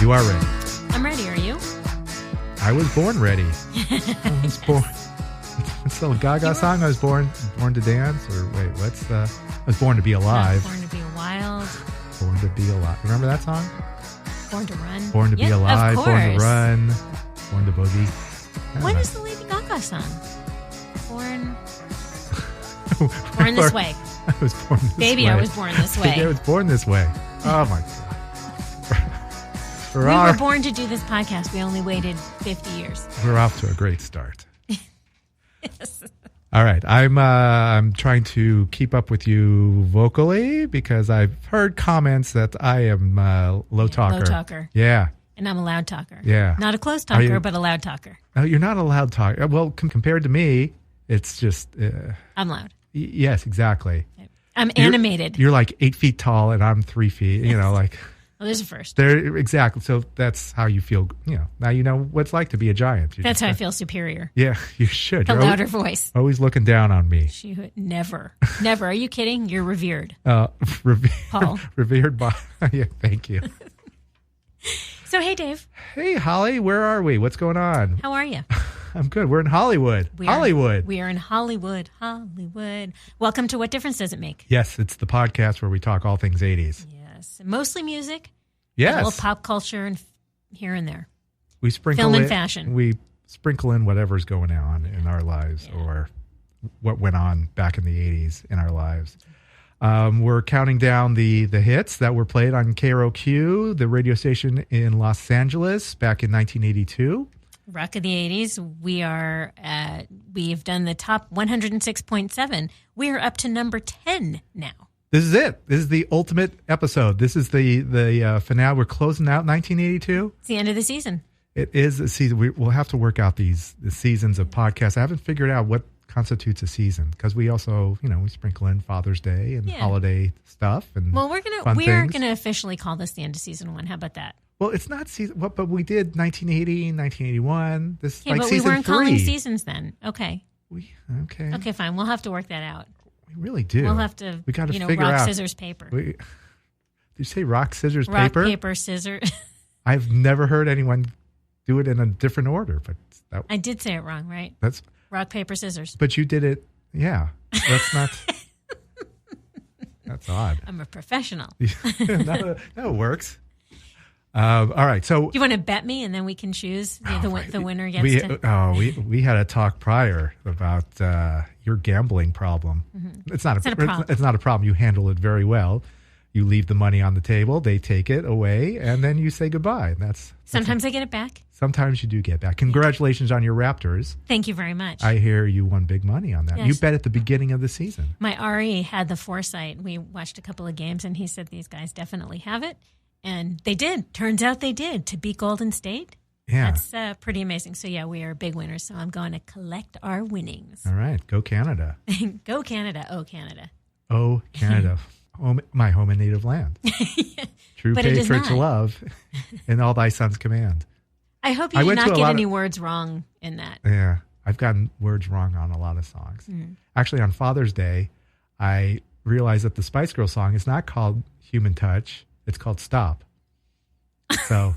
You are ready. I'm ready. Are you? I was born ready. I was born. What's the Gaga song? I was born to dance, or wait, what's the? I was born to be alive. Born to be wild. Born to be alive. Remember that song? Born to run. Born to be alive. Of Born to course. run. Born to boogie. What is the Lady Gaga song? Born this way. I was born this Baby, way. I was born this way. Baby, I was born this way. Oh my God. We were born to do this podcast. We only waited 50 years. We're off to a great start. Yes. All right. I'm trying to keep up with you vocally because I've heard comments that I am low talker. Low talker. Yeah. And I'm a loud talker. Yeah. Not a close talker, but a loud talker. Oh, you're not a loud talker. Well, compared to me, it's just... I'm loud. Yes, exactly. I'm animated. You're like 8 feet tall and I'm 3 feet. You know, like... Well, there's a first. There, exactly. So that's how you feel. You know, now you know what it's like to be a giant. That's how I feel superior. Yeah, you should. The You're louder voice. Always looking down on me. Never. Never. Are you kidding? You're revered. Paul. Revered by... Yeah, thank you. So, hey, Dave. Hey, Holly. Where are we? What's going on? How are you? I'm good. We're in Hollywood. We are in Hollywood. Hollywood. Welcome to What Difference Does It Make? Yes, it's the podcast where we talk all things 80s. Yes. Mostly music. Yes. A little pop culture and here and there. We sprinkle film and in, fashion. We sprinkle in whatever's going on in our lives or what went on back in the 80s in our lives. We're counting down the hits that were played on KROQ, the radio station in Los Angeles back in 1982. Rock of the 80s. We've done the top 106.7. We're up to number 10 now. This is it. This is the ultimate episode. This is the finale. We're closing out 1982. It's the end of the season. It is a season. We'll have to work out the seasons of podcasts. I haven't figured out what constitutes a season because we also, we sprinkle in Father's Day and holiday stuff. And we're gonna officially call this the end of season 1. How about that? Well, it's not season. But we did 1980, 1981. This but season we weren't 3. calling seasons then. Okay. Okay. Okay, fine. We'll have to work that out. We really do. We'll have to. We got to figure rock, out. Scissors, paper. Did you say rock, scissors, rock, paper? Rock, paper, scissors. I've never heard anyone do it in a different order, but I did say it wrong, right? That's rock, paper, scissors. But you did it. Yeah, that's not. That's odd. I'm a professional. No, it works. All right, so do you want to bet me, and then we can choose the winner gets we had a talk prior about your gambling problem. Mm-hmm. It's not a problem. It's not a problem. You handle it very well. You leave the money on the table, they take it away, and then you say goodbye. Sometimes I get it back. Sometimes you do get back. Congratulations on your Raptors. Thank you very much. I hear you won big money on that. Yes. You bet at the beginning of the season. My RE had the foresight. We watched a couple of games, and he said these guys definitely have it. And they did. Turns out they did to beat Golden State. Yeah. That's pretty amazing. So, we are big winners. So I'm going to collect our winnings. All right. Go Canada. Go Canada. Oh, Canada. Oh, Canada. My home and native land. Yeah. True patriots love and all thy sons command. I hope you did not get any words wrong in that. Yeah. I've gotten words wrong on a lot of songs. Mm. Actually, on Father's Day, I realized that the Spice Girls song is not called Human Touch. It's called Stop. So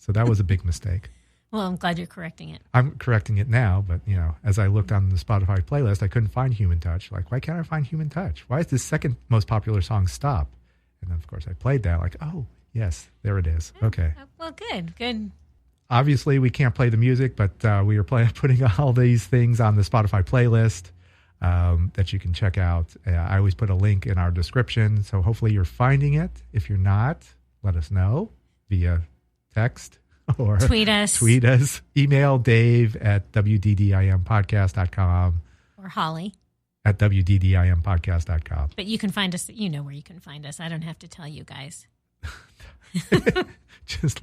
that was a big mistake. Well, I'm glad you're correcting it. I'm correcting it now, but, as I looked on the Spotify playlist, I couldn't find Human Touch. Like, why can't I find Human Touch? Why is the second most popular song Stop? And then, of course, I played that. Like, oh, yes, there it is. Okay. Well, good. Obviously, we can't play the music, but we are putting all these things on the Spotify playlist that you can check out. I always put a link in our description, so hopefully you're finding it. If you're not, let us know via text or tweet us. Email Dave at wddimpodcast.com. Or Holly at wddimpodcast.com. But you can find us. You know where you can find us. I don't have to tell you guys. Just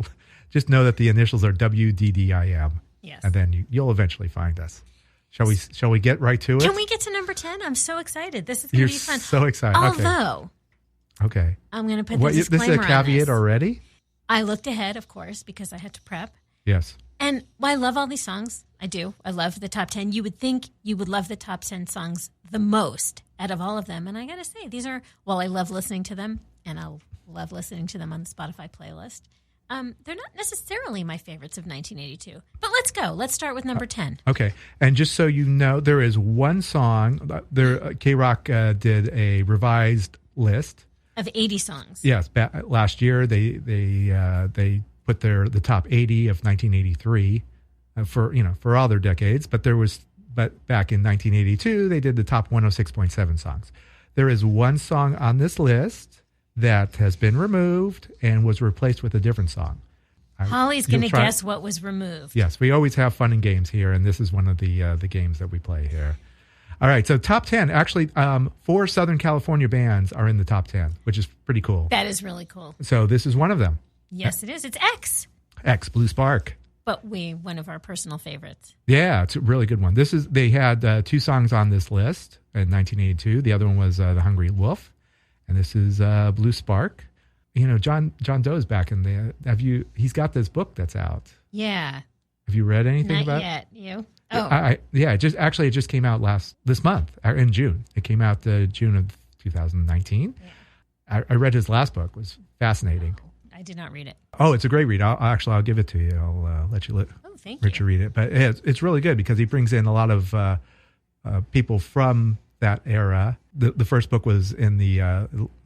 know that the initials are WDDIM. Yes. And then you'll eventually find us. Shall we get right to it? Can we get to number 10? I'm so excited. This is going to be fun. So excited. Although, okay. I'm going to put the disclaimer this is a caveat on already? I looked ahead, of course, because I had to prep. Yes. And I love all these songs. I do. I love the top 10. You would think you would love the top 10 songs the most out of all of them. And I got to say, I love listening to them, and I love listening to them on the Spotify playlist. They're not necessarily my favorites of 1982. But let's go. Let's start with number 10. Okay. And just so you know, there is one song. KROQ did a revised list Of 80 songs. Yes. Last year, they put the top 80 of 1983 for all their decades. But back in 1982, they did the top 106.7 songs. There is one song on this list that has been removed and was replaced with a different song. Holly's going to guess what was removed. Yes, we always have fun and games here, and this is one of the games that we play here. All right, so top 10. Actually, 4 Southern California bands are in the top 10, which is pretty cool. That is really cool. So this is one of them. Yes, it is. It's X. X, Blue Spark. But one of our personal favorites. Yeah, it's a really good one. They had 2 songs on this list in 1982. The other one was The Hungry Wolf, and this is Blue Spark. John Doe's back in there. He's got this book that's out. Yeah. Have you read anything about it? Not yet. You? Oh. It just came out this month in June. It came out June of 2019. Yeah. I read his last book. It was fascinating. I did not read it. Oh, it's a great read. I'll give it to you. I'll let you Richard read it. But it's really good because he brings in a lot of people from that era. The first book was in the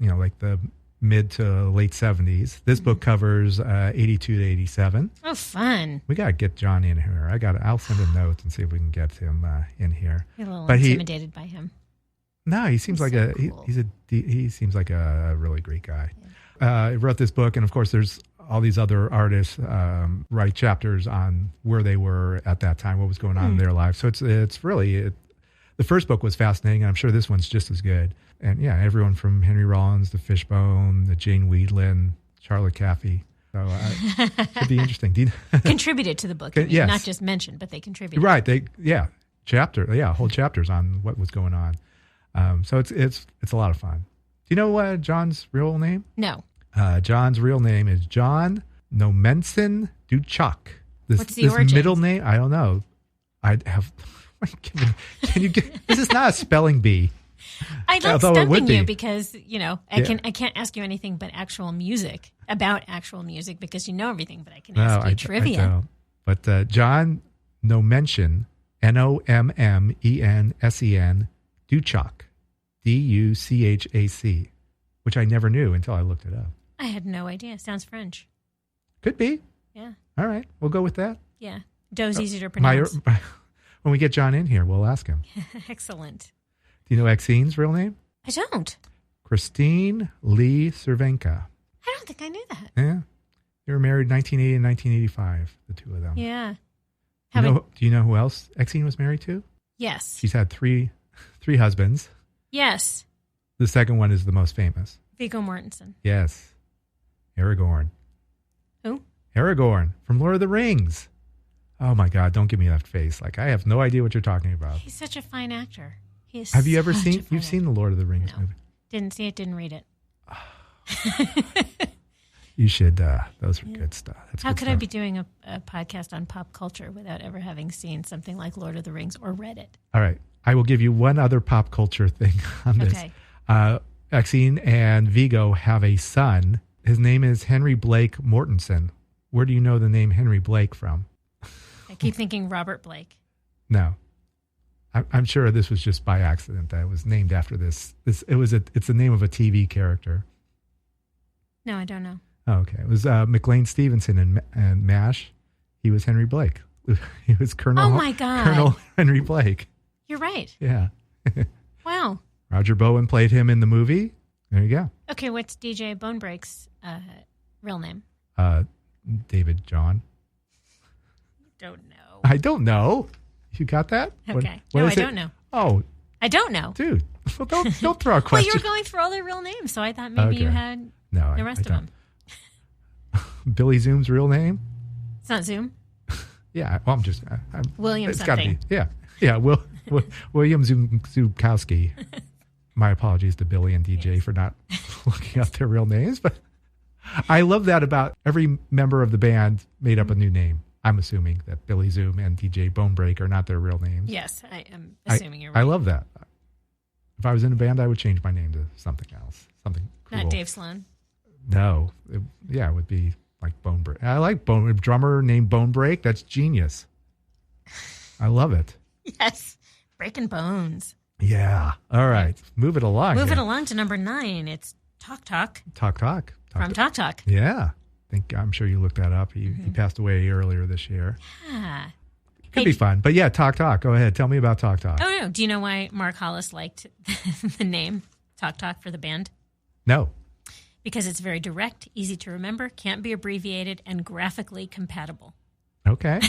like the mid to late 70s. This book covers 82 to 87. Oh, fun. We got to get John in here. I'll send a note and see if we can get him in here. You're a little intimidated by him. No, he seems like cool. He seems like a really great guy. Yeah. He wrote this book, and of course there's all these other artists write chapters on where they were at that time, what was going on in their lives. So it's really the first book was fascinating, and I'm sure this one's just as good. And yeah, everyone from Henry Rollins to Fishbone, the Jane Weedlin, Charlotte Caffey. So it'd be interesting. Contributed to the book. Yes. Not just mentioned, but they contributed. Right. Whole chapters on what was going on. So it's a lot of fun. Do you know John's real name? No. John's real name is John Nomensen Duchak. What's the origin? Middle name? I don't know. Can you get? This is not a spelling bee. I like stumping you because I can't ask you anything but actual music because you know everything, but I can ask you trivia. I don't. But John Nomensen, Nommensen Duchak, Duchac, which I never knew until I looked it up. I had no idea. Sounds French. Could be. Yeah. All right, we'll go with that. Yeah, Doe's easier to pronounce. When we get John in here, we'll ask him. Excellent. Do you know Exine's real name? I don't. Christine Lee Cervenka. I don't think I knew that. Yeah. They were married 1980 and 1985, the two of them. Yeah. Do you know who else Exine was married to? Yes. She's had three husbands. Yes. The second one is the most famous. Viggo Mortensen. Yes. Aragorn. Who? Aragorn from Lord of the Rings. Oh my God, don't give me that face. Like, I have no idea what you're talking about. He's such a fine actor. Have you ever seen the Lord of the Rings movie? Didn't see it, didn't read it. You should. Those are good stuff. How could I be doing a podcast on pop culture without ever having seen something like Lord of the Rings or read it? All right. I will give you one other pop culture thing on this. Okay. Exine and Viggo have a son. His name is Henry Blake Mortensen. Where do you know the name Henry Blake from? I keep thinking Robert Blake. No. I'm sure this was just by accident that it was named after this. It's the name of a TV character. No, I don't know. Oh, okay. It was McLean Stevenson and MASH. He was Henry Blake. He was Colonel. Oh my God. Colonel Henry Blake. You're right. Yeah. Wow. Roger Bowen played him in the movie. There you go. Okay, what's DJ Bonebreak's real name? David John. Don't know. I don't know. You got that? Okay. What I don't know. Oh. I don't know. Dude, well, don't throw a question. Well, you were going through all their real names, so I thought maybe you had the rest of them. Billy Zoom's real name? It's not Zoom. Yeah, well, I'm William it's something. Gotta be, yeah. William Zubkowski. My apologies to Billy and DJ for not looking up their real names, but I love that about every member of the band made up a new name. I'm assuming that Billy Zoom and DJ Bonebreak are not their real names. Yes, I am assuming you're right. I love that. If I was in a band, I would change my name to something else, something cool. Not Dave Sloan? No. It would be like Bone Break. I like a drummer named Bone Break. That's genius. I love it. Yes. Breaking bones. Yeah. All right. Move it along. Move it along to number 9. It's Talk Talk. Talk Talk. From Talk Talk. Yeah. I'm sure you looked that up. He passed away earlier this year. Yeah. Could be fun. But yeah, Talk Talk. Go ahead. Tell me about Talk Talk. Oh, no. Do you know why Mark Hollis liked the name Talk Talk for the band? No. Because it's very direct, easy to remember, can't be abbreviated, and graphically compatible. Okay.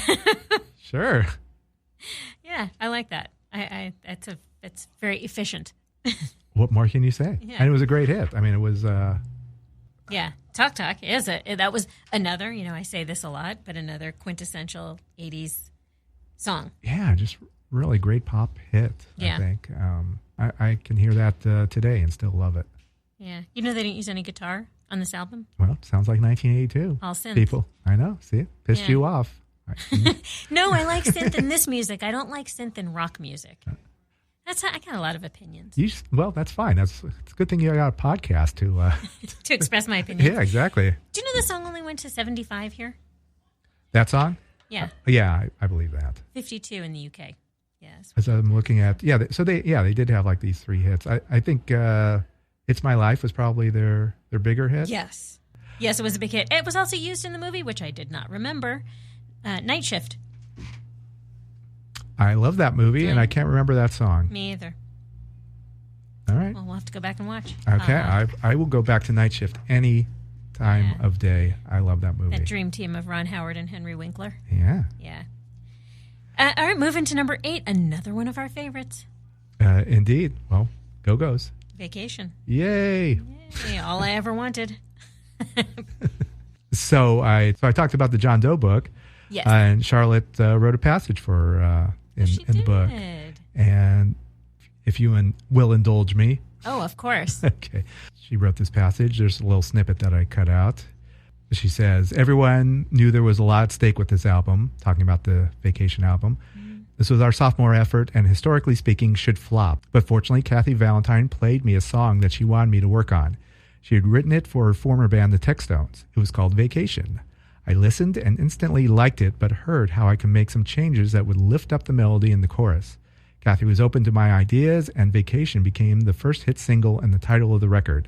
Sure. Yeah, I like that. It's very efficient. What more can you say? Yeah. And it was a great hit. I mean, it was... Yeah, Talk Talk is that was another, I say this a lot, but another quintessential 80s song. Yeah, just really great pop hit, Yeah. I think. I can hear that today and still love it. Yeah. They didn't use any guitar on this album? Well, it sounds like 1982. All synth. People, I know. See it? Pissed you off. No, I like synth in this music. I don't like synth in rock music. I got a lot of opinions. Well, that's fine. It's a good thing you got a podcast to... to express my opinions. Yeah, exactly. Do you know the song only went to 75 here? That song? Yeah. Yeah, I believe that. 52 in the UK. Yes. As I'm looking at... Yeah, so they did have like these 3 hits. I think It's My Life was probably their bigger hit. Yes. Yes, it was a big hit. It was also used in the movie, which I did not remember. Night Shift. I love that movie, and I can't remember that song. Me either. All right. Well, we'll have to go back and watch. Okay. I will go back to Night Shift any time of day. I love that movie. That dream team of Ron Howard and Henry Winkler. Yeah. Yeah. All right, moving to number 8, another one of our favorites. Indeed. Well, Go-Gos. Vacation. Yay. Yay. All I ever wanted. So I talked about the John Doe book. Yes. And Charlotte wrote a passage for in the book. And if you will indulge me. Oh, of course. Okay. She wrote this passage. There's a little snippet that I cut out. She says, everyone knew there was a lot at stake with this album, talking about the Vacation album. This was our sophomore effort and historically speaking should flop. But fortunately, Kathy Valentine played me a song that she wanted me to work on. She had written it for her former band, the Textones. It was called Vacation. I listened and instantly liked it, but heard how I could make some changes that would lift up the melody in the chorus. Kathy was open to my ideas, and Vacation became the first hit single and the title of the record.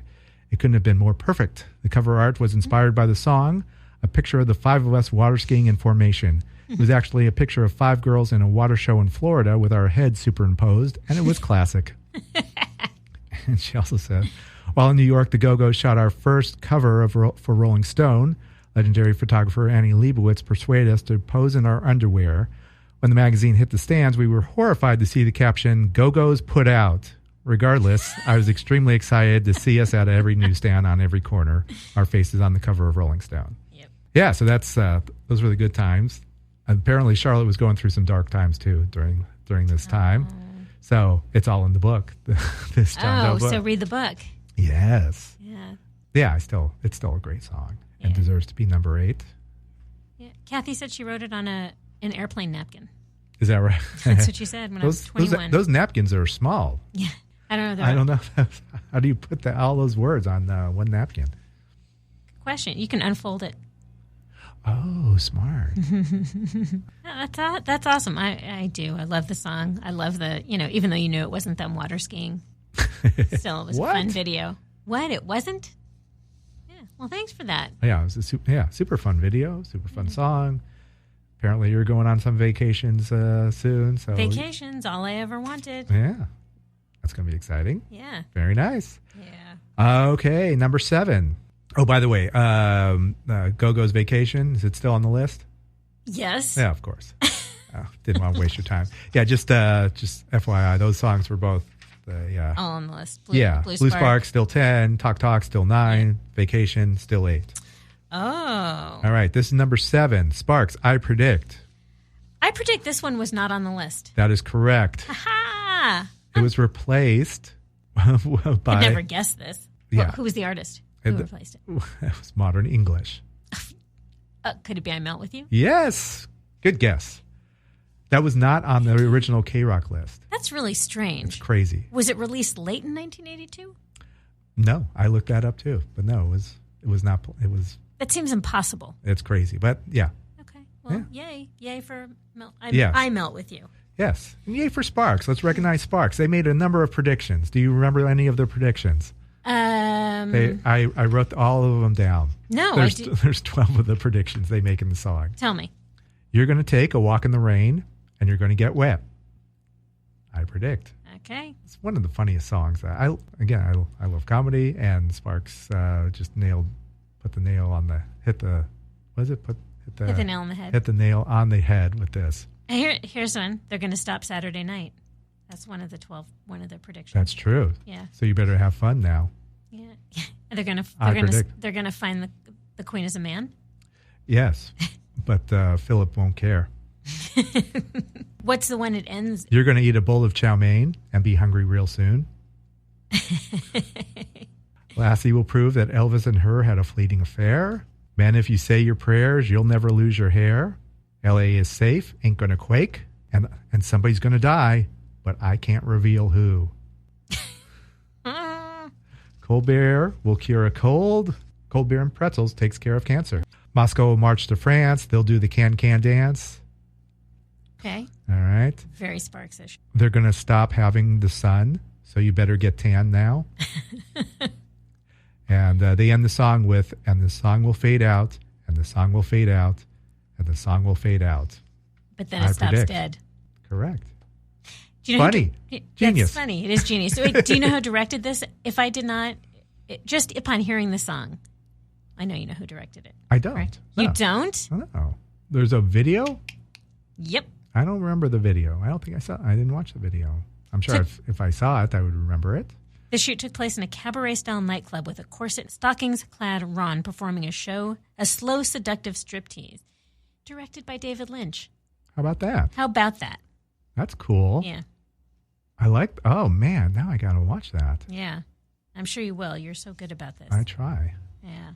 It couldn't have been more perfect. The cover art was inspired by the song, a picture of the 5 of us water skiing in formation. It was actually a picture of 5 girls in a water show in Florida with our heads superimposed, and it was classic. And she also said, while in New York, the Go-Gos shot our first cover for Rolling Stone. Legendary photographer Annie Leibovitz persuaded us to pose in our underwear. When the magazine hit the stands, we were horrified to see the caption, Go-Gos put out. Regardless, I was extremely excited to see us at every newsstand on every corner. Our faces on the cover of Rolling Stone. Yep. Yeah, so those were the good times. Apparently, Charlotte was going through some dark times, too, during this time. So it's all in the book, this John Doe book. So read the book. Yes. Yeah. Yeah, it's still a great song and deserves to be number 8. Yeah. Kathy said she wrote it on an airplane napkin. Is that right? That's what she said when I was 21. Those napkins are small. Yeah. I don't know. How do you put all those words on one napkin? Question. You can unfold it. Oh, smart. That's awesome. I do. I love the song. I love even though you knew it wasn't them water skiing, still it was a fun video. What? It wasn't? Yeah. Well, thanks for that. Yeah, it was a super fun video, super fun song. Apparently you're going on some vacations soon. So Vacations, all I ever wanted. Yeah. That's going to be exciting. Yeah. Very nice. Yeah. Okay, number 7. Oh, by the way, Go-Go's Vacation, is it still on the list? Yes. Yeah, of course. Didn't want to waste your time. Yeah, just FYI, those songs were both all on the list. Blue Spark, still 10. Talk Talk, still 9. Yeah. Vacation, still 8. Oh. All right, this is number 7. Sparks, I predict. I predict this one was not on the list. That is correct. Ha-ha! It was replaced by... I'd never guessed this. Yeah. Who was the artist? Who replaced it? It was Modern English. Could it be I Melt With You? Yes. Good guess. That was not on the original KROQ list. That's really strange. It's crazy. Was it released late in 1982? No, I looked that up too. But no, it was not. It was That seems impossible. It's crazy, but yeah. Okay. Well, yay for melt. Yes. I melt with you. Yes. And yay for Sparks. Let's recognize Sparks. They made a number of predictions. Do you remember any of their predictions? I wrote all of them down. No, there's 12 of the predictions they make in the song. Tell me. You're going to take a walk in the rain, and you're going to get wet. I predict. Okay. It's one of the funniest songs. I love comedy, and Sparks just put the nail on the hit the nail on the head. Hit the nail on the head with this. Here's one. They're going to stop Saturday night. That's one of the 12. One of the predictions. That's true. Yeah. So you better have fun now. Yeah. They're going to find the queen as a man. Yes, but Philip won't care. What's the one it ends? You're going to eat a bowl of chow mein and be hungry real soon. Lassie will prove that Elvis and her had a fleeting affair. Man, if you say your prayers, you'll never lose your hair. L.A. is safe, ain't going to quake, and somebody's going to die, but I can't reveal who. Cold beer will cure a cold. Cold beer and pretzels takes care of cancer. Moscow will march to France. They'll do the can-can dance. Okay. All right. Very Sparks-ish. They're going to stop having the sun, so you better get tan now. And they end the song with, and the song will fade out, and the song will fade out, and the song will fade out. But then it stops dead. Correct. Do you know funny. Genius. That's funny. It is genius. So wait, do you know who directed this? If I did not, just upon hearing the song, I know you know who directed it. I don't. Right? No. You don't? No. There's a video? Yep. I don't remember the video. I don't think I saw it. I didn't watch the video. I'm sure if I saw it, I would remember it. The shoot took place in a cabaret-style nightclub with a corset and stockings-clad Ron performing a slow, seductive striptease. Directed by David Lynch. How about that? How about that? That's cool. Yeah. Oh, man, now I got to watch that. Yeah. I'm sure you will. You're so good about this. I try. Yeah.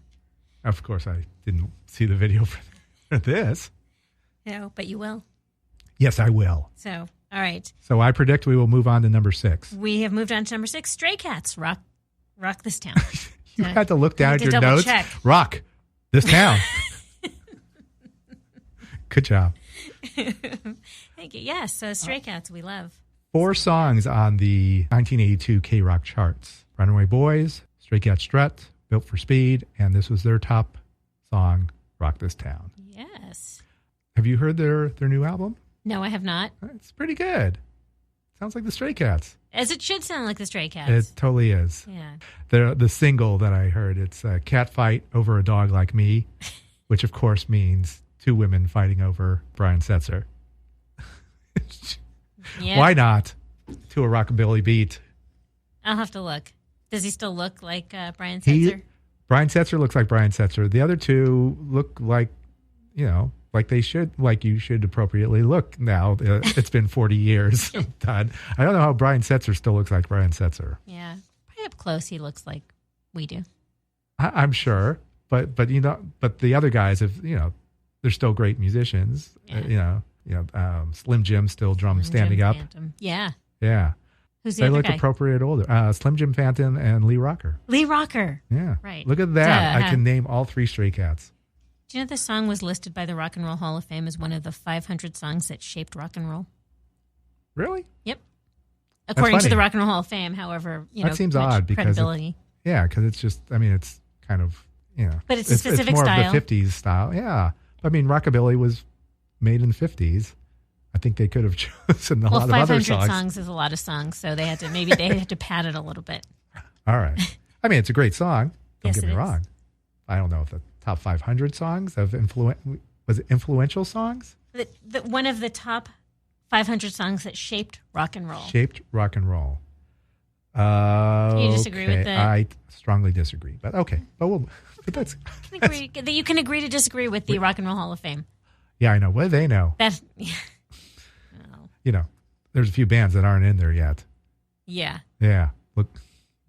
Of course, I didn't see the video for this. No, but you will. Yes, I will. So, all right. So I predict we will move on to number 6. We have moved on to number 6. Stray Cats rock this town. You had to look down at your notes. Check. Rock this town. Good job. Thank you. Yes, so Stray Cats we love. 4 songs on the 1982 KROQ charts. Runaway Boys, Stray Cat Strut, Built for Speed, and this was their top song, Rock This Town. Yes. Have you heard their new album? No, I have not. It's pretty good. Sounds like the Stray Cats. As it should sound like the Stray Cats. It totally is. Yeah. The single that I heard, it's a cat fight over a dog like me, which of course means 2 women fighting over Brian Setzer. Yep. Why not? To a rockabilly beat. I'll have to look. Does he still look like Brian Setzer? Brian Setzer looks like Brian Setzer. The other 2 look like, like they should, like you should appropriately look now. It's been 40 years. Done. I don't know how Brian Setzer still looks like Brian Setzer. Yeah. Probably up close he looks like we do. I'm sure. But the other guys have, they're still great musicians. Yeah. Slim Jim still drums standing up. Phantom. Yeah. Yeah. Who's the other look guy? Appropriate older. Slim Jim Phantom and Lee Rocker. Lee Rocker. Yeah. Right. Look at that. I can name all 3 Stray Cats. Do you know this song was listed by the Rock and Roll Hall of Fame as one of the 500 songs that shaped rock and roll? Really? Yep. According to the Rock and Roll Hall of Fame, however, that seems odd because credibility. Because it's just, it's kind of, But it's a specific more style. Of the 50s style. Yeah. Rockabilly was made in the 50s. I think they could have chosen a lot of other songs. 500 songs is a lot of songs, so they had to pad it a little bit. All right. It's a great song. Don't Yes, get me wrong. I don't know if the top 500 songs of influential songs? One of the top 500 songs that shaped rock and roll. Shaped rock and roll. You disagree with that? I strongly disagree, but okay. But that's... You can agree to disagree with the Rock and Roll Hall of Fame. Yeah, I know. What do they know? There's a few bands that aren't in there yet. Yeah. Yeah. Look,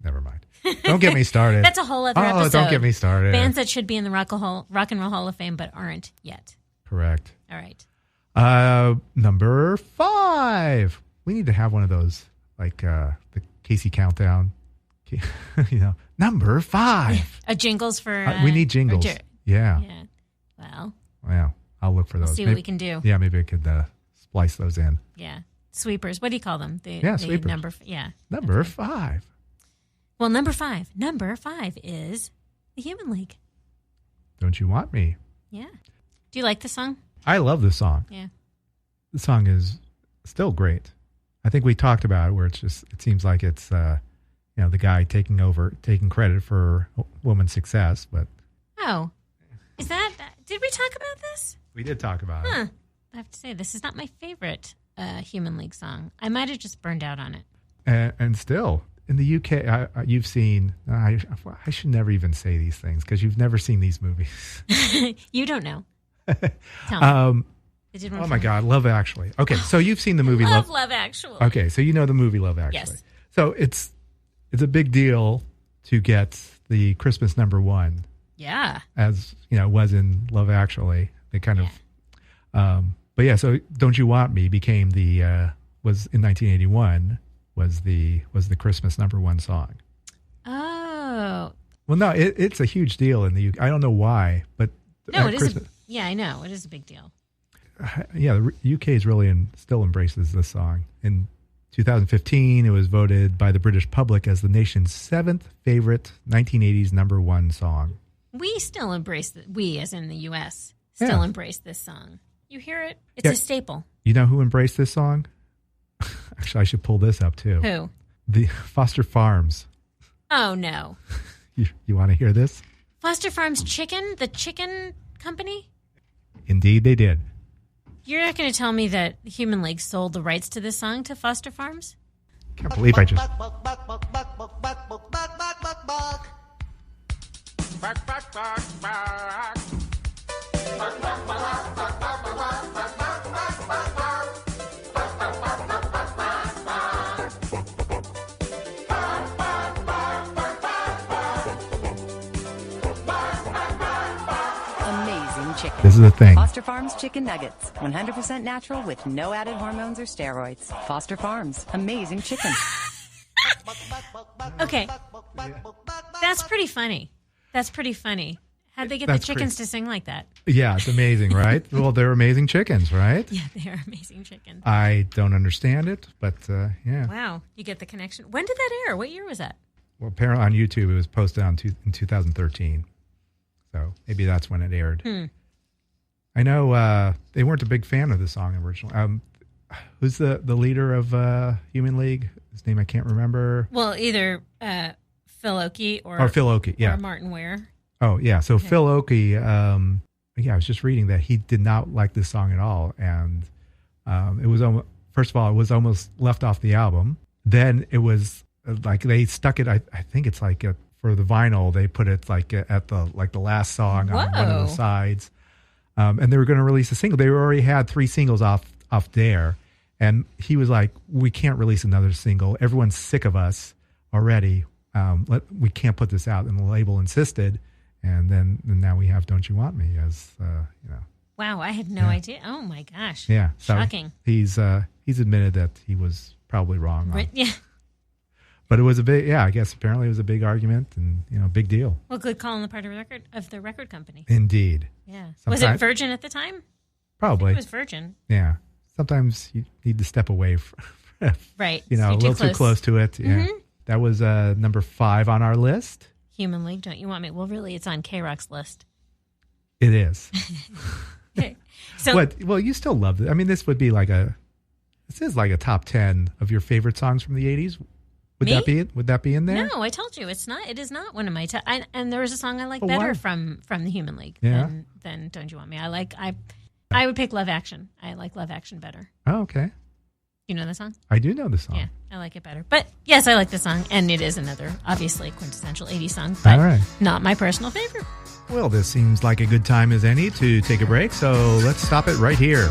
never mind. Don't get me started. That's a whole other episode. Don't get me started. Bands that should be in the Rock and Roll Hall of Fame but aren't yet. Correct. All right. Number 5. We need to have one of those, like the Casey Countdown. Number 5. Jingles for... we need jingles. Yeah. Yeah. Well. Well, I'll look for those. We'll see what we can do. Yeah, maybe I could splice those in. Yeah. Sweepers. What do you call them? Sweepers. Number 5. Well, number 5. Number 5 is the Human League. Don't You Want Me? Yeah. Do you like the song? I love the song. Yeah. The song is still great. I think we talked about it where it seems like it's, the guy taking credit for a woman's success, but. Oh, did we talk about this? We did talk about it. I have to say, this is not my favorite Human League song. I might have just burned out on it. And still, in the UK, you've seen, I should never even say these things because you've never seen these movies. You don't know. Tell me. Oh my God, Love Actually. Okay, so you've seen the movie Love Actually. Okay, so you know the movie Love Actually. Yes. So it's a big deal to get the Christmas number 1. Yeah. As was in Love Actually. They kind of, but yeah. So Don't You Want Me became was in 1981 was the Christmas number 1 song. Oh. Well, no, it's a huge deal in the UK. I don't know why, but no, it is. Yeah, I know it is a big deal. Yeah, the UK is really still embraces this song. In 2015, it was voted by the British public as the nation's 7th favorite 1980s number 1 song. We still embrace we, as in the U.S., still embrace this song. You hear it? It's a staple. You know who embraced this song? Actually, I should pull this up too. Who? The Foster Farms. Oh, no. You want to hear this? Foster Farms Chicken? The chicken company? Indeed, they did. You're not going to tell me that the Human League sold the rights to this song to Foster Farms? Can't believe I just... Chicken. This is the thing. Foster Farms Chicken Nuggets. 100% natural with no added hormones or steroids. Foster Farms. Amazing chicken. Okay. That's pretty funny. How'd they get the chickens to sing like that? Yeah, it's amazing, right? Well, they're amazing chickens, right? Yeah, they are amazing chickens. I don't understand it, but yeah. Wow, you get the connection. When did that air? What year was that? Well, apparently on YouTube, it was posted in 2013. So maybe that's when it aired. I know they weren't a big fan of the song originally. Who's the leader of Human League? His name I can't remember. Well, either Phil Oakey or Phil Oakey, yeah. Or Martin Ware. Oh, yeah. So Phil Oakey, I was just reading that he did not like this song at all. And it was almost, first of all, it was almost left off the album. Then it was like they stuck it, I think it's like for the vinyl, they put it like at the last song on one of the sides. And they were going to release a single. They already had 3 singles off there. And he was like, we can't release another single. Everyone's sick of us already. We can't put this out. And the label insisted. And now we have Don't You Want Me as, Wow, I had no idea. Oh, my gosh. Yeah. So shocking. He's admitted that he was probably wrong. Right, yeah. But it was I guess apparently it was a big argument and, big deal. Well, good call on the part of the record company. Indeed. Yeah. Was it Virgin at the time? Probably. It was Virgin. Yeah. Sometimes you need to step away from, right. a little too close to it. Yeah. Mm-hmm. That was number 5 on our list. Human League, Don't You Want Me? Well, really, it's on KROQ's list. It is. Okay. So, well, you still love it. I mean, this is like a top 10 of your favorite songs from the 80s. Would that be in there? No, I told you it's not. It is not one of my top. And there was a song I like better from the Human League than Don't You Want Me. I would pick Love Action. I like Love Action better. Oh, okay. You know the song? I do know the song. Yeah, I like it better. But yes, I like the song, and it is another obviously quintessential 80s song, but not my personal favorite. Well, this seems like a good time as any to take a break, so let's stop it right here.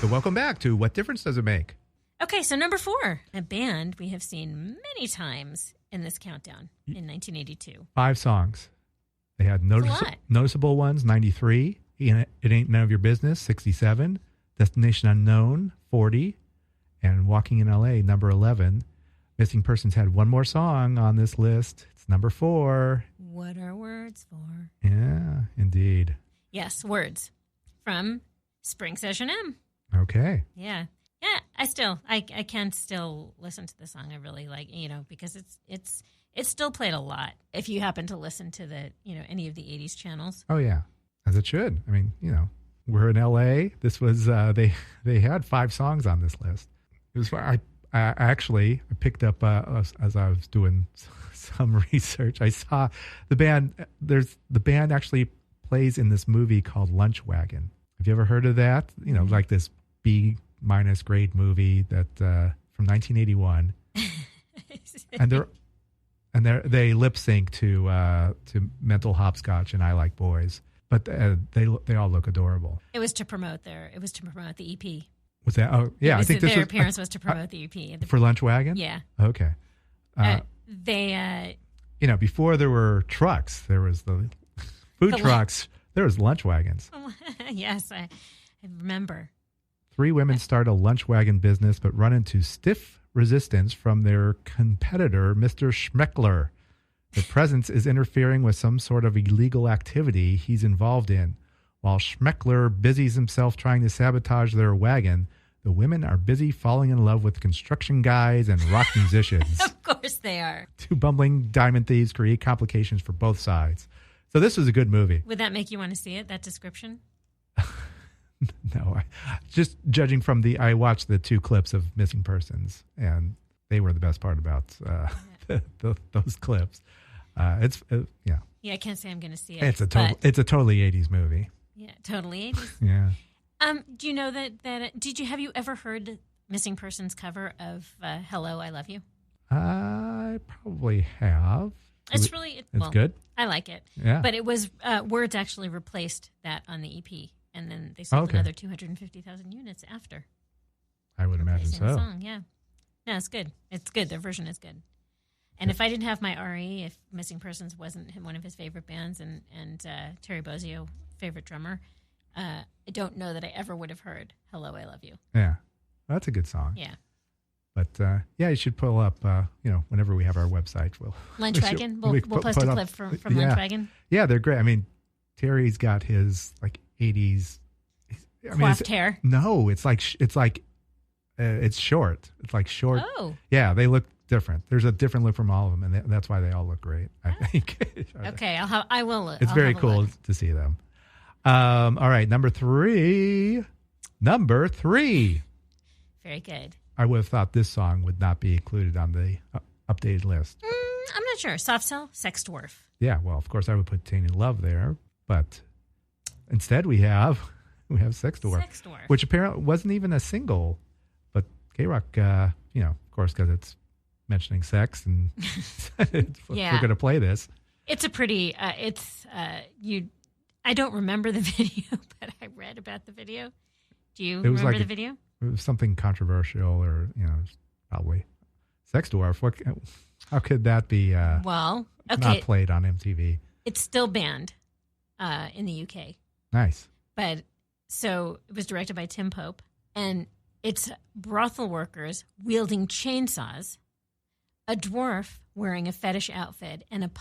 Welcome back to What Difference Does It Make? Okay, so number 4, a band we have seen many times in this countdown in 1982? 5 songs. They had That's a lot. noticeable ones, 93. It Ain't None of Your Business, 67. Destination Unknown, 40. And Walking in L.A., number 11. Missing Persons had one more song on this list. It's number 4. What are words for? Yeah, indeed. Yes, Words from Spring Session M. Okay. Yeah. Yeah, I can still listen to the song. I really like, because it's still played a lot. If you happen to listen to any of the 80s channels. Oh, yeah. As it should. I mean, we're in L.A. This was, they had 5 songs on this list. It was, I picked up, as I was doing some research, I saw the band actually plays in this movie called Lunch Wagon. Have you ever heard of that? Like this B- grade movie that from 1981. and they lip sync to Mental Hopscotch and I Like Boys. But they all look adorable. It was to promote the EP. Was that? Oh, yeah. I think their appearance was to promote the EP for Lunch Wagon. Yeah. Okay. They. Before there were trucks, there was the food trucks. There was lunch wagons. Yes, I remember. 3 women start a lunch wagon business, but run into stiff resistance from their competitor, Mr. Schmeckler. Their presence is interfering with some sort of illegal activity he's involved in. While Schmeckler busies himself trying to sabotage their wagon, the women are busy falling in love with construction guys and rock musicians. Of course they are. 2 bumbling diamond thieves create complications for both sides. So this was a good movie. Would that make you want to see it, that description? No, just judging from I watched the 2 clips of Missing Persons, and they were the best part about those clips. Yeah. Yeah, I can't say I'm going to see it. It's a totally 80s movie. Yeah, totally 80s. Yeah. Do you know that have you ever heard Missing Persons cover of Hello, I Love You? I probably have. It's good. I like it. Yeah. But it was Words actually replaced that on the EP, and then they sold another 250,000 units after. I would imagine so. The song, yeah. No, it's good. It's good. Their version is good. And if I didn't have my RE, if Missing Persons wasn't one of his favorite bands and Terry Bozzio, favorite drummer, I don't know that I ever would have heard Hello, I Love You. Yeah. That's a good song. Yeah. But, you should pull up, whenever we have our website. Lunch Wagon? We'll post a clip from Lunch Wagon? Yeah, they're great. I mean, Terry's got his, 80s... coiffed hair? No, it's short. It's like short. Oh. Yeah, they look different. There's a different look from all of them, and that's why they all look great, I think. Okay, I will look. It's very cool to see them. All right, number 3. Very good. I would have thought this song would not be included on the updated list. I'm not sure. Soft Cell, Sex Dwarf. Yeah, well, of course I would put Tainted Love there, but instead we have Sex Dwarf, which apparently wasn't even a single, but KROQ, of course, because it's mentioning sex, and we're going to play this. It's a pretty. I don't remember the video, but I read about the video. Do you remember the video? It was something controversial, or probably Sex Dwarf. How could that be? Not played on MTV. It's still banned in the UK. Nice, but so it was directed by Tim Pope, and it's brothel workers wielding chainsaws, a dwarf wearing a fetish outfit, and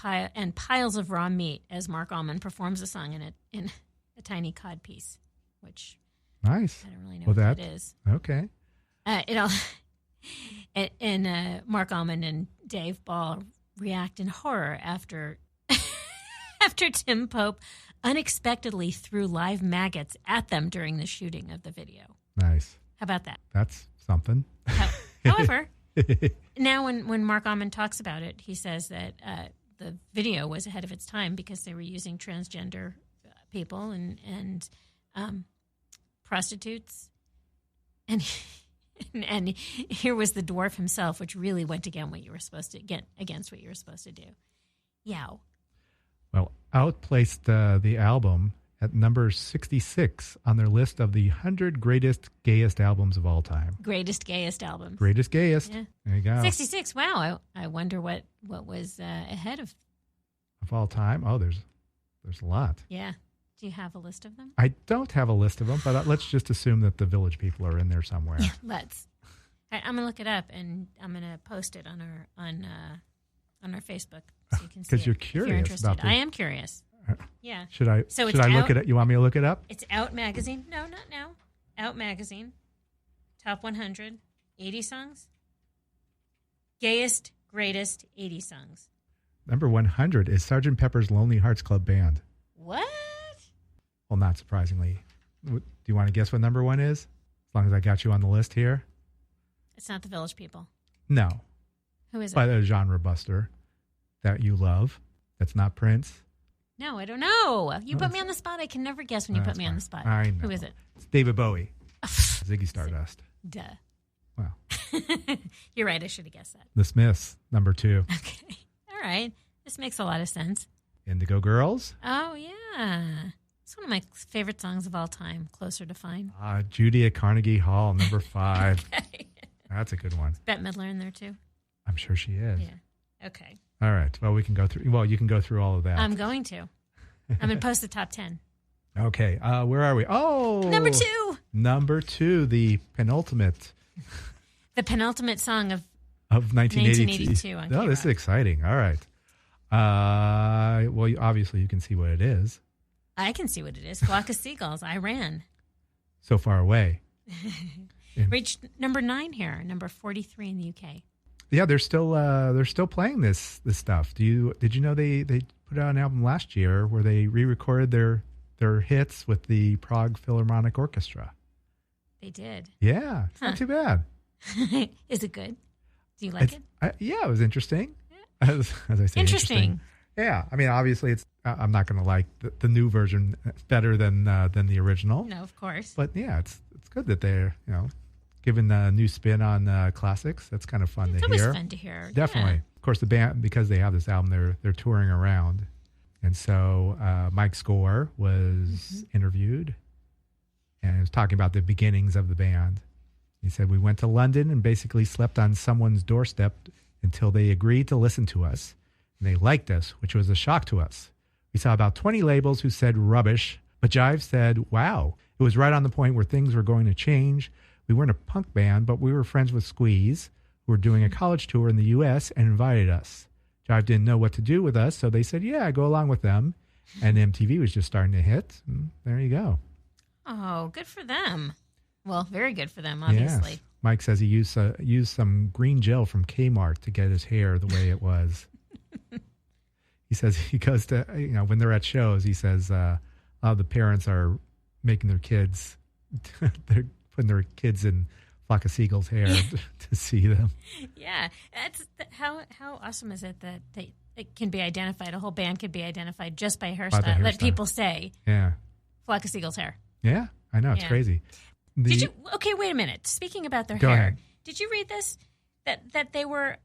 piles of raw meat as Mark Allman performs a song in a tiny cod piece, which. Nice. I don't really know what that is. Okay. Mark Allman and Dave Ball react in horror after Tim Pope unexpectedly threw live maggots at them during the shooting of the video. Nice. How about that? That's something. However, now when Mark Allman talks about it, he says that the video was ahead of its time because they were using transgender people and prostitutes, and here was the dwarf himself, which really went against what you were supposed to do. Yow. Well, outplaced the album at number 66 on their list of the 100 greatest, gayest albums of all time. Greatest, gayest albums. Greatest, gayest. Yeah. There you go. 66. Wow. I wonder what was ahead of all time. Oh, there's a lot. Yeah. Do you have a list of them? I don't have a list of them, but let's just assume that the Village People are in there somewhere. Yeah, let's. All right, I'm gonna look it up and I'm gonna post it on our Facebook so you can see. Because you're if curious about this. I am curious. Yeah. Should I look it up? You want me to look it up? It's Out Magazine. No, not now. Out Magazine. Top 100. 80 songs. Gayest, greatest 80 songs. Number 100 is Sgt. Pepper's Lonely Hearts Club Band. What? Well, not surprisingly. Do you want to guess what number 1 is? As long as I got you on the list here. It's not the Village People. No. Who is it? By the genre buster that you love. That's not Prince. No, I don't know. You put me on the spot. I can never guess when you put me on the spot. I know. Who is it? It's David Bowie. Ziggy Stardust. Duh. Wow. You're right. I should have guessed that. The Smiths, number 2. Okay. All right. This makes a lot of sense. Indigo Girls. Oh, yeah. It's one of my favorite songs of all time, Closer to Fine. Judy at Carnegie Hall, number 5. Okay. That's a good one. Is Bette Midler in there, too? I'm sure she is. Yeah. Okay. All right. Well, we can go through. Well, you can go through all of that. I'm going to. I'm going to post the top 10. Okay. Where are we? Oh. Number 2. Number 2, the penultimate. The penultimate song of 1982. on Oh, this is exciting. All right. Well, obviously you can see what it is. I can see what it is. Flock of Seagulls. I ran. So far away. Reached number 9 here. Number 43 in the UK. Yeah, they're still playing this stuff. Did you know they put out an album last year where they re-recorded their hits with the Prague Philharmonic Orchestra? They did. Yeah, it's not too bad. Is it good? Do you like it? Yeah, it was interesting. Yeah. As I say, interesting. Yeah, I mean, obviously, I'm not going to like the new version better than the original. No, of course. But yeah, it's good that they're giving a new spin on classics. That's kind of fun to hear. It's always fun to hear. Definitely. Yeah. Of course, the band, because they have this album, they're touring around. And so Mike Score was interviewed and he was talking about the beginnings of the band. He said, "We went to London and basically slept on someone's doorstep until they agreed to listen to us. And they liked us, which was a shock to us. We saw about 20 labels who said rubbish, but Jive said, wow, it was right on the point where things were going to change. We weren't a punk band, but we were friends with Squeeze, who were doing a college tour in the U.S. and invited us. Jive didn't know what to do with us, so they said, yeah, go along with them. And MTV was just starting to hit. And there you go." Oh, good for them. Well, very good for them, obviously. Yes. Mike says he used some green gel from Kmart to get his hair the way it was. He says he goes to, when they're at shows, he says a lot of the parents are making their kids, they're putting their kids in Flock of Seagulls' hair to see them. Yeah. How awesome is it that it can be identified, a whole band can be identified just by hairstyle, that people say, yeah, Flock of Seagulls' hair. Yeah, I know. It's crazy. Okay, wait a minute. Speaking about their Go hair, ahead. Did you read this? That they were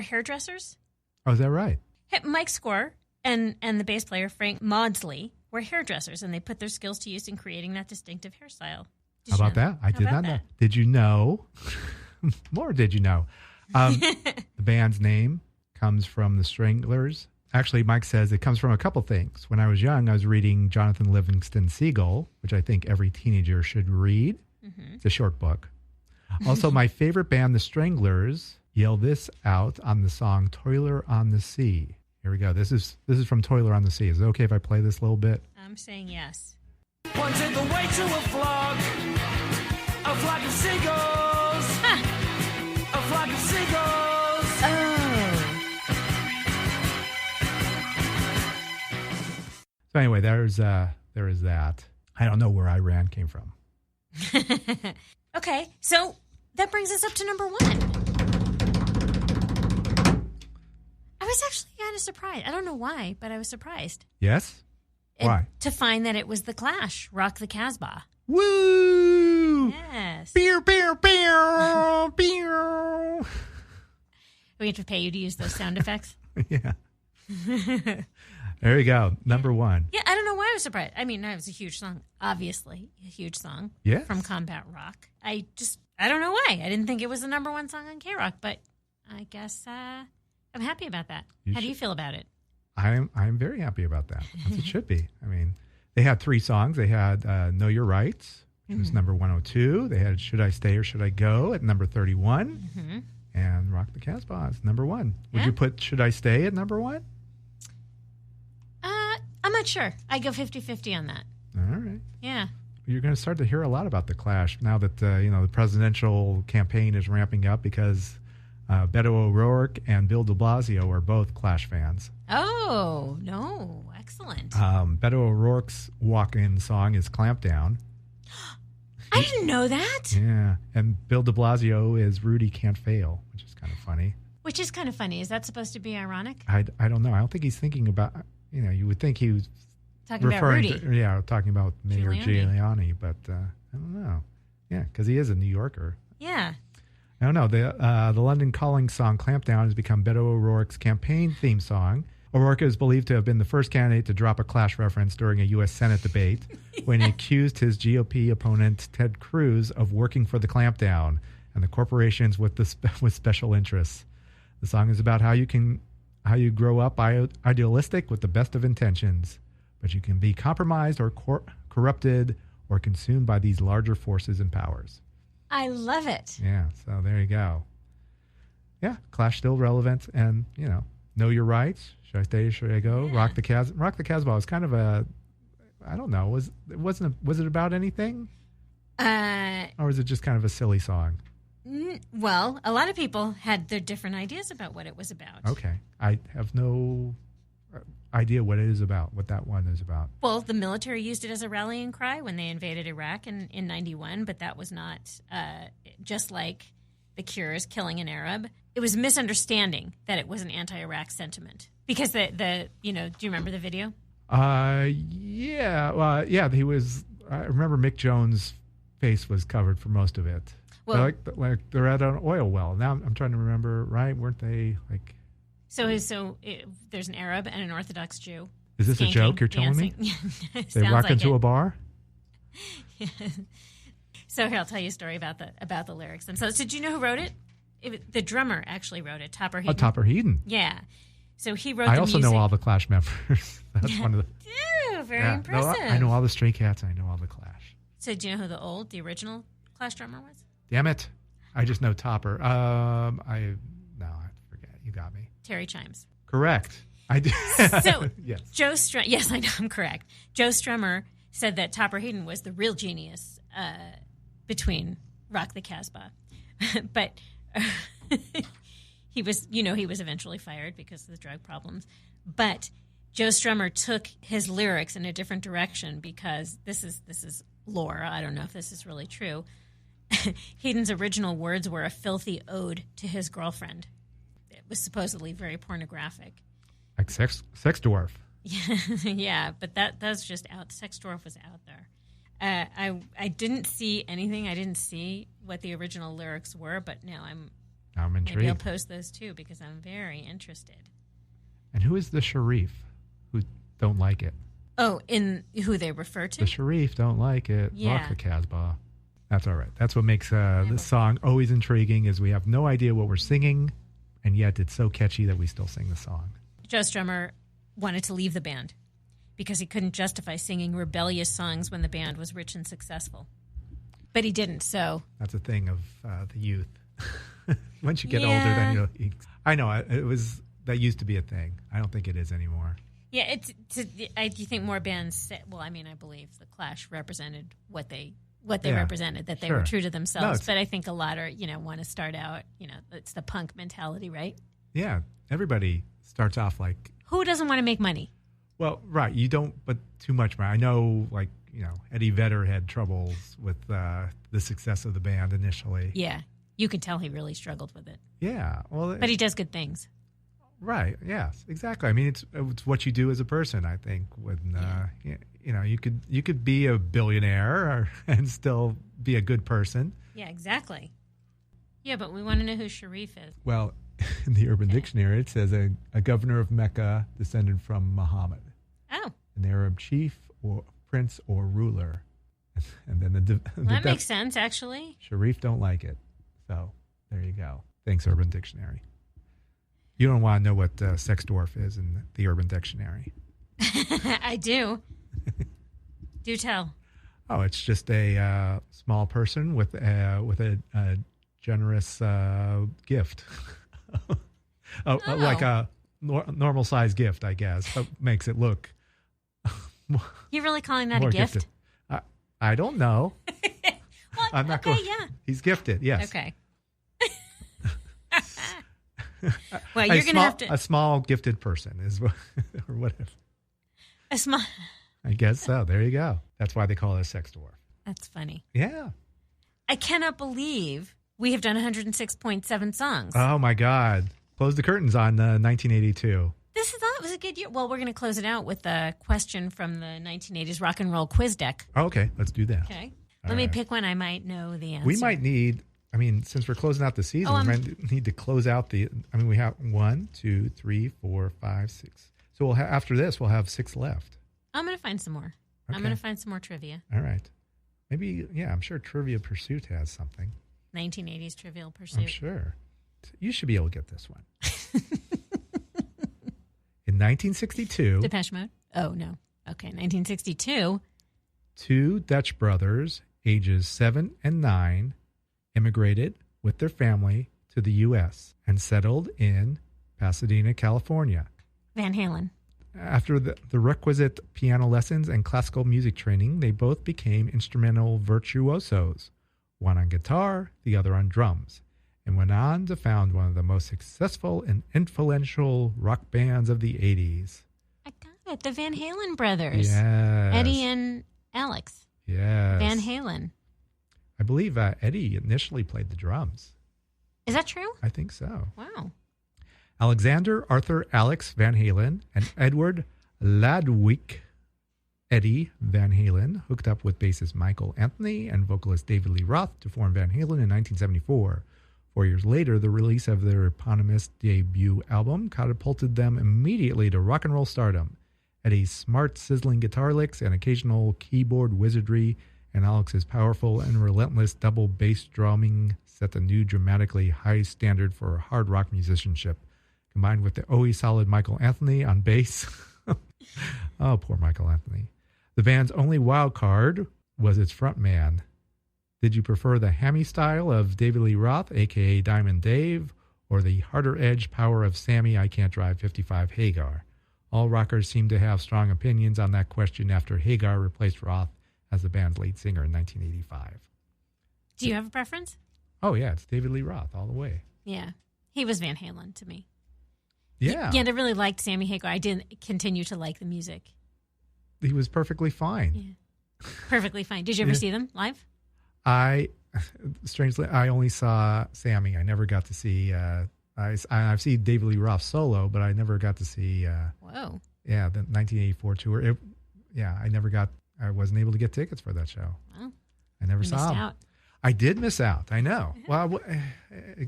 hairdressers? Oh, is that right? Mike Score and the bass player Frank Maudsley were hairdressers, and they put their skills to use in creating that distinctive hairstyle. How about that? I did not know. Did you know? More did you know? The band's name comes from the Stranglers. Actually, Mike says it comes from a couple things. When I was young, I was reading Jonathan Livingston Seagull, which I think every teenager should read. Mm-hmm. It's a short book. Also, my favorite band, the Stranglers, yell this out on the song Toiler on the Sea. Here we go. This is from Toiler on the Sea. Is it okay if I play this a little bit? I'm saying yes. Wanted the way to a flock of seagulls. A flock of seagulls. Oh. So anyway, there is that. I don't know where Iran came from. Okay, so that brings us up to number 1. I was actually kind of surprised. I don't know why, but I was surprised. Yes? Why? To find that it was The Clash, Rock the Casbah. Woo! Yes. Beer, beer, beer, beer. We have to pay you to use those sound effects? Yeah. There you go. Number one. Yeah, I don't know why I was surprised. I mean, it was a huge song. Obviously, a huge song. Yes. From Combat Rock. I don't know why. I didn't think it was the number one song on KROQ, but I guess I'm happy about that. How do you feel about it? I'm very happy about that. As it should be. I mean, they had 3 songs. They had Know Your Rights, which was number 102. They had Should I Stay or Should I Go at number 31. Mm-hmm. And Rock the Casbah is number 1. Would you put Should I Stay at number 1? I'm not sure. I go 50-50 on that. All right. Yeah. You're going to start to hear a lot about the Clash now that the presidential campaign is ramping up because Beto O'Rourke and Bill de Blasio are both Clash fans. Oh, no. Excellent. Beto O'Rourke's walk-in song is Clamp Down. I didn't know that. Yeah. And Bill de Blasio is Rudy Can't Fail, which is kind of funny. Which is kind of funny. Is that supposed to be ironic? I don't know. I don't think he's thinking about, you would think he was talking about Rudy. Talking about Mayor Giuliani, but I don't know. Yeah, because he is a New Yorker. Yeah. I don't know. The London Calling song Clamp Down has become Beto O'Rourke's campaign theme song. O'Rourke is believed to have been the first candidate to drop a Clash reference during a U.S. Senate debate when he accused his GOP opponent, Ted Cruz, of working for the clampdown and the corporations with special interests. The song is about how you grow up idealistic with the best of intentions, but you can be compromised or corrupted or consumed by these larger forces and powers. I love it. Yeah, so there you go. Yeah, Clash still relevant, and Know Your Rights. Should I stay? Should I go? Yeah. Rock the Casbah was kind of a, I don't know. Was it about anything? Or was it just kind of a silly song? Well, a lot of people had their different ideas about what it was about. Okay, I have no idea what it is about. What that one is about. Well, the military used it as a rallying cry when they invaded Iraq in 91, but that was not just like the Cure's killing an Arab. It was a misunderstanding that it was an anti-Iraq sentiment. Because do you remember the video? Yeah. Well, yeah, he was, I remember Mick Jones' face was covered for most of it. Well, like they're at an oil well. Now I'm trying to remember, right? Weren't they like... There's an Arab and an Orthodox Jew. Is this a joke you're telling me? They walk into a bar? Yeah. So here, I'll tell you a story about the lyrics themselves. So did you know who wrote it? The drummer actually wrote it, Topper Heaton. Oh, Topper Heaton. Yeah. So he wrote I the also music. know all the Clash members. That's one of the... Ew, very impressive. No, I know all the Stray Cats. I know all the Clash. So do you know who the original Clash drummer was? Damn it. I just know Topper. I forget. You got me. Terry Chimes. Correct. I did. So yes. Joe Strummer, yes, I know, I'm correct. Joe Strummer said that Topper Heaton was the real genius between Rock the Casbah. But he was eventually fired because of the drug problems. But Joe Strummer took his lyrics in a different direction because this is lore. I don't know if this is really true. Heaton's original words were a filthy ode to his girlfriend. It was supposedly very pornographic. Like Sex Dwarf. Yeah, but that's just out. Sex Dwarf was out there. I didn't see anything. I didn't see what the original lyrics were, but now I'm intrigued. Maybe I'll post those too because I'm very interested. And who is the Sharif who don't like it? Oh, in who they refer to? The Sharif don't like it. Yeah. Rock the Casbah. That's all right. That's what makes this song always intriguing is we have no idea what we're singing, and yet it's so catchy that we still sing the song. Joe Strummer wanted to leave the band because he couldn't justify singing rebellious songs when the band was rich and successful. But he didn't, so... That's a thing of the youth. Once you get older, then I know, that used to be a thing. I don't think it is anymore. Yeah, do you think more bands... I believe the Clash represented what they represented, that they were true to themselves. But I think a lot are, want to start out, it's the punk mentality, right? Yeah, everybody starts off like... Who doesn't want to make money? Well, right, you don't, but too much money. I know, Eddie Vedder had troubles with the success of the band initially. Yeah, you could tell he really struggled with it. Yeah, well... But he does good things. Right, yes, exactly. I mean, it's what you do as a person, I think, when... you could be a billionaire and still be a good person. Yeah, exactly. Yeah, but we want to know who Sharif is. Well, in the Urban Dictionary, it says a governor of Mecca descended from Muhammad. Oh. An Arab chief or prince or ruler. And then That makes sense, actually. Sharif don't like it. So there you go. Thanks, Urban Dictionary. You don't want to know what sex dwarf is in the Urban Dictionary. I do. Do tell. Oh, it's just a small person with a generous gift. Like a normal size gift, I guess. That makes it look. You're really calling that a gift? Gifted. I don't know. Well, I'm not going. Yeah. He's gifted. Yes. Okay. Well, you're going to have to. A small gifted person is, or whatever. A small. I guess so. There you go. That's why they call it a sex dwarf. That's funny. Yeah. I cannot believe we have done 106.7 songs. Oh my God! Close the curtains on 1982. That was a good year. Well, we're going to close it out with a question from the 1980s rock and roll quiz deck. Oh, okay, let's do that. Okay. Let me pick one I might know the answer. We might need, since we're closing out the season, we might need to close out we have 1, 2, 3, 4, 5, 6. So we'll after this, we'll have 6 left. I'm going to find some more. Okay. I'm going to find some more trivia. All right. Maybe, I'm sure Trivia Pursuit has something. 1980s Trivial Pursuit. I'm sure. You should be able to get this one. In 1962... Depeche Mode? Oh, no. Okay, 1962. 2 Dutch brothers, ages 7 and 9, immigrated with their family to the U.S. and settled in Pasadena, California. Van Halen. After the requisite piano lessons and classical music training, they both became instrumental virtuosos, one on guitar, the other on drums, and went on to found one of the most successful and influential rock bands of the 80s. I got it. The Van Halen brothers. Yes. Eddie and Alex. Yes. Van Halen. I believe Eddie initially played the drums. Is that true? I think so. Wow. Alexander Arthur Alex Van Halen and Edward Ladwijk Eddie Van Halen hooked up with bassist Michael Anthony and vocalist David Lee Roth to form Van Halen in 1974. 4 years later, the release of their eponymous debut album catapulted them immediately to rock and roll stardom. Eddie's smart, sizzling guitar licks and occasional keyboard wizardry and Alex's powerful and relentless double bass drumming set a new dramatically high standard for hard rock musicianship. Combined with the always solid Michael Anthony on bass. Oh, poor Michael Anthony. The band's only wild card was its frontman. Did you prefer the hammy style of David Lee Roth, a.k.a. Diamond Dave, or the harder edge power of Sammy I Can't Drive 55 Hagar? All rockers seem to have strong opinions on that question after Hagar replaced Roth as the band's lead singer in 1985. Do you have a preference? Oh, yeah, it's David Lee Roth all the way. Yeah. He was Van Halen to me. Yeah. Yeah, I really liked Sammy Hagar. I didn't continue to like the music. He was perfectly fine. Yeah. Perfectly fine. Did you ever see them live? Strangely, I only saw Sammy. I never got to see, I've seen David Lee Roth solo, but I never got to see, Whoa. Yeah, the 1984 tour. I wasn't able to get tickets for that show. Well, I never saw missed him. out. I did miss out. I know. Well,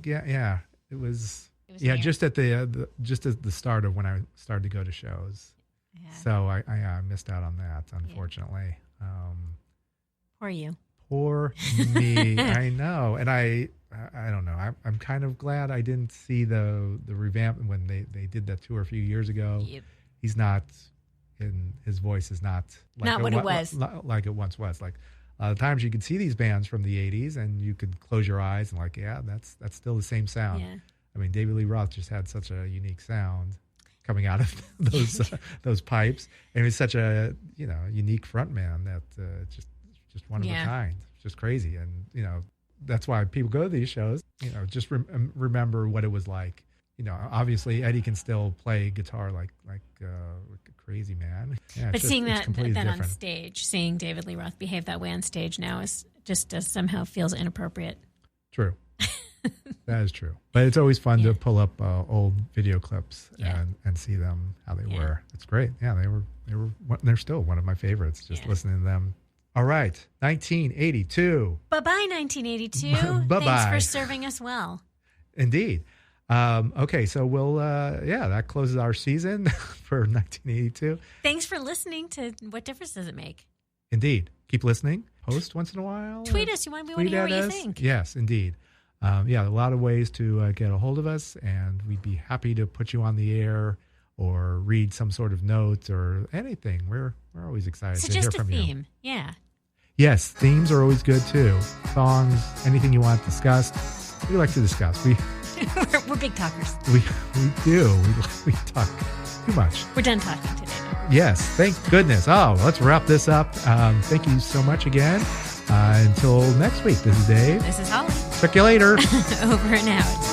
yeah, it was weird. just at the start of when I started to go to shows. Yeah. So I missed out on that, unfortunately. Poor you. Poor me. I know. And I don't know. I'm kind of glad I didn't see the revamp when they did that tour a few years ago. Yep. He's not his voice is not like what it was. Like it once was. Like a lot of times you could see these bands from the 80s and you could close your eyes and that's still the same sound. Yeah. I mean, David Lee Roth just had such a unique sound coming out of those pipes. And he was such a, unique frontman that just one of a kind. It's just crazy. And, that's why people go to these shows, just remember what it was like. Obviously Eddie can still play guitar like a crazy man. Yeah, but seeing that different. on stage, seeing David Lee Roth behave that way on stage now is just somehow feels inappropriate. True. That is true. But it's always fun to pull up old video clips and see them, how they were. It's great. Yeah, they're still one of my favorites, just listening to them. All right, 1982. Bye-bye, 1982. Bye-bye. Thanks for serving us well. Indeed. Okay, so we'll, that closes our season for 1982. Thanks for listening to What Difference Does It Make? Indeed. Keep listening. Post once in a while. Tweet us. We want to hear what you think. Yes, indeed. A lot of ways to get a hold of us, and we'd be happy to put you on the air or read some sort of notes or anything. We're always excited to hear from you. Suggest a theme. Yeah. Yes, themes are always good too. Songs, anything you want discussed. We like to discuss. We're big talkers. We do. We talk too much. We're done talking today. Yes, thank goodness. Let's wrap this up. Thank you so much again. Until next week, this is Dave. This is Holly. Check you later. Over and out.